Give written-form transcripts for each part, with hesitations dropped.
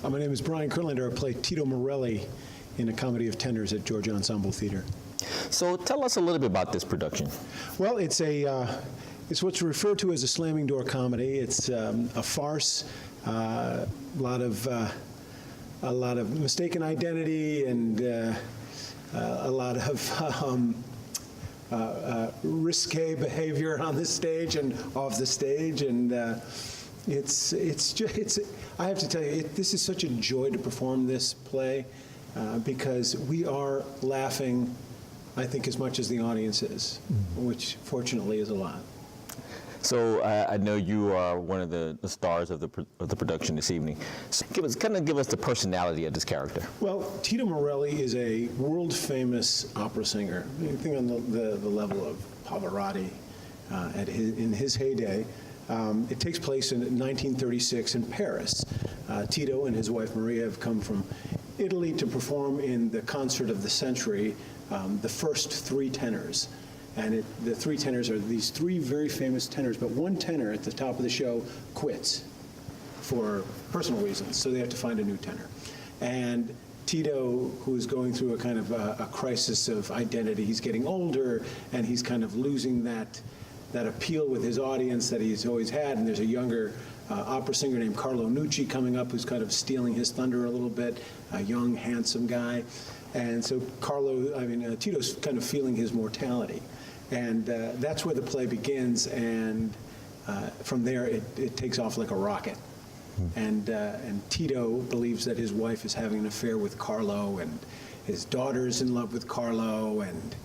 My name is Brian Kurlander. I play Tito Morelli in the Comedy of Tenors at Georgia Ensemble Theatre. So tell us a little bit about this production. Well, it's what's referred to as a slamming door comedy. It's a farce, a lot of mistaken identity, and a lot of risque behavior on the stage and off the stage, and I have to tell you, this is such a joy to perform this play because we are laughing, I think, as much as the audience is, which fortunately is a lot. So I know you are one of the stars of the production this evening. So give us the personality of this character. Well, Tito Morelli is a world-famous opera singer. Anything on the level of Pavarotti in his heyday. It takes place in 1936 in Paris. Tito and his wife Maria have come from Italy to perform in the concert of the century, the first three tenors. And the three tenors are these three very famous tenors, but one tenor at the top of the show quits for personal reasons, so they have to find a new tenor. And Tito, who's going through a kind of a crisis of identity, he's getting older, and he's kind of losing that appeal with his audience that he's always had, and there's a younger opera singer named Carlo Nucci coming up who's kind of stealing his thunder a little bit, a young, handsome guy. And so Tito's kind of feeling his mortality. And that's where the play begins, and from there it takes off like a rocket. And Tito believes that his wife is having an affair with Carlo, and his daughter's in love with Carlo, and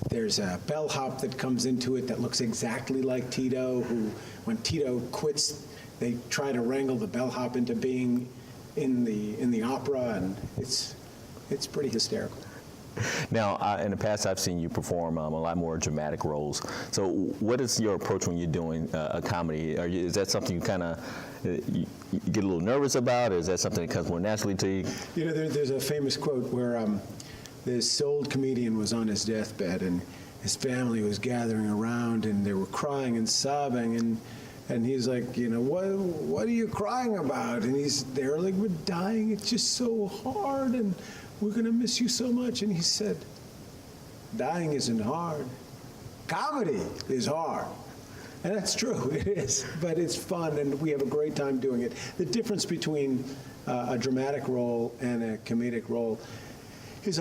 there's a bellhop that comes into it that looks exactly like Tito, who, when Tito quits, they try to wrangle the bellhop into being in the opera, and it's pretty hysterical. Now, in the past, I've seen you perform a lot more dramatic roles. So what is your approach when you're doing a comedy? Is that something you kind of you get a little nervous about, or is that something that comes more naturally to you? You know, there's a famous quote where this old comedian was on his deathbed, and his family was gathering around, and they were crying and sobbing, and he's like, you know, what are you crying about? And they're like, we're dying. It's just so hard, and we're going to miss you so much. And he said, dying isn't hard. Comedy is hard. And that's true, it is. But it's fun, and we have a great time doing it. The difference between a dramatic role and a comedic role is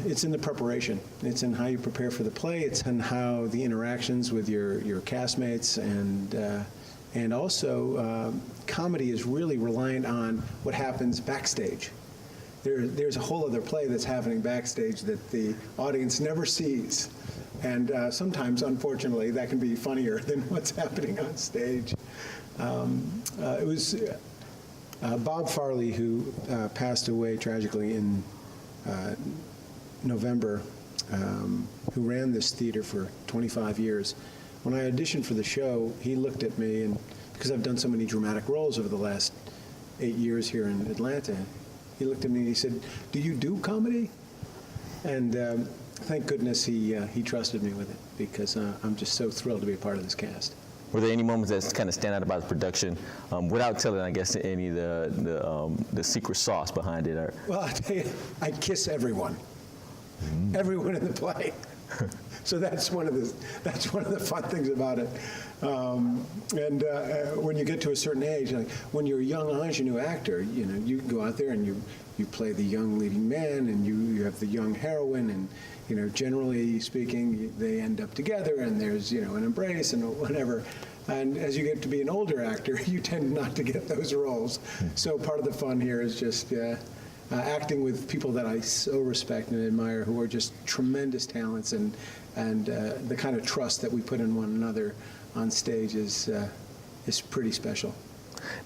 it's in the preparation. It's in how you prepare for the play. It's in how the interactions with your castmates, and also comedy is really reliant on what happens backstage. There's a whole other play that's happening backstage that the audience never sees. And sometimes, unfortunately, that can be funnier than what's happening on stage. It was Bob Farley, who passed away tragically in November, who ran this theater for 25 years. When I auditioned for the show, he looked at me, and because I've done so many dramatic roles over the last 8 years here in Atlanta, he looked at me and he said, "Do you do comedy?" And thank goodness he trusted me with it, because I'm just so thrilled to be a part of this cast. Were there any moments that kind of stand out about the production, without telling, I guess, any of the secret sauce behind it? Well, I tell you, I kiss everyone, everyone in the play. So that's one of the fun things about it. When you get to a certain age, like when you're a young ingenue actor, you know, you go out there and you play the young leading man, and you have the young heroine, and you know, generally speaking, they end up together, and there's, you know, an embrace and whatever. And as you get to be an older actor, you tend not to get those roles. So part of the fun here is just acting with people that I so respect and admire, who are just tremendous talents, and the kind of trust that we put in one another on stage is pretty special.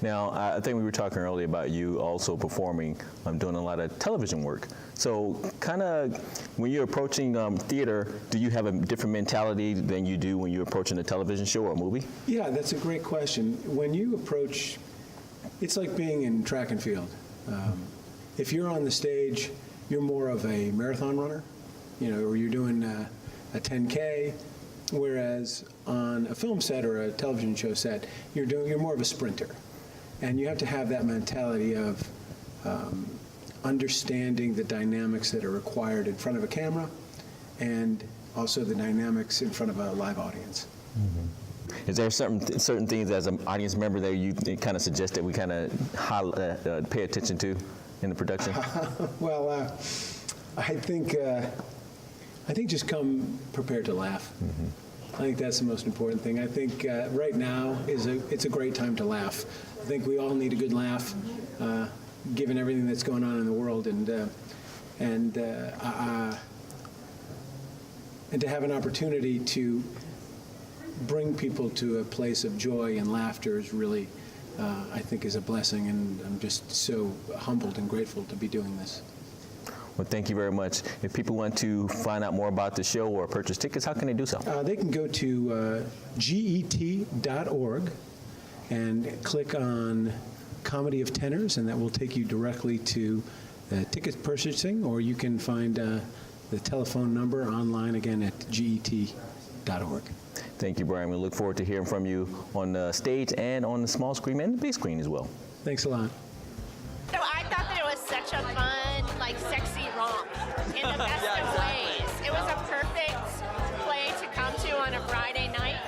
Now, I think we were talking earlier about you also performing, doing a lot of television work. So kind of when you're approaching theater, do you have a different mentality than you do when you're approaching a television show or a movie? Yeah, that's a great question. When you approach, it's like being in track and field. If you're on the stage, you're more of a marathon runner, you know, or you're doing a 10K, whereas on a film set or a television show set, you're more of a sprinter. And you have to have that mentality of understanding the dynamics that are required in front of a camera and also the dynamics in front of a live audience. Is there certain things as an audience member that you kind of suggest that we kind of pay attention to in the production? Well, I think just come prepared to laugh. I think that's the most important thing. I think right now it's a great time to laugh. I think we all need a good laugh, given everything that's going on in the world, and to have an opportunity to bring people to a place of joy and laughter is really, I think, is a blessing, and I'm just so humbled and grateful to be doing this. Well, thank you very much. If people want to find out more about the show or purchase tickets, how can they do so? They can go to get.org and click on Comedy of Tenors, and that will take you directly to ticket purchasing, or you can find the telephone number online again at get.org. Thank you, Brian. We look forward to hearing from you on the stage and on the small screen and the big screen as well. Thanks a lot. So I thought that it was such a fun, like, sexy romp in the best of ways. It was a perfect play to come to on a Friday night,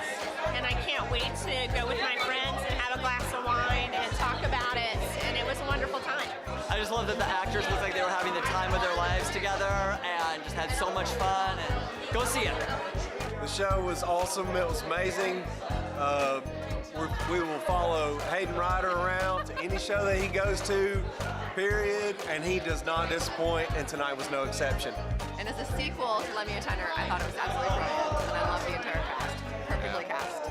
and I can't wait to go with my friends and have a glass of wine and talk about it, and it was a wonderful time. I just love that the actors looked like they were having the time of their lives together and just had so much fun, and go see it. The show was awesome. It was amazing. We will follow Hayden Ryder around to any show that he goes to, period, and he does not disappoint, and tonight was no exception. And as a sequel to Let Me a Tenor, I thought it was absolutely brilliant, and I love the entire cast. Perfectly cast.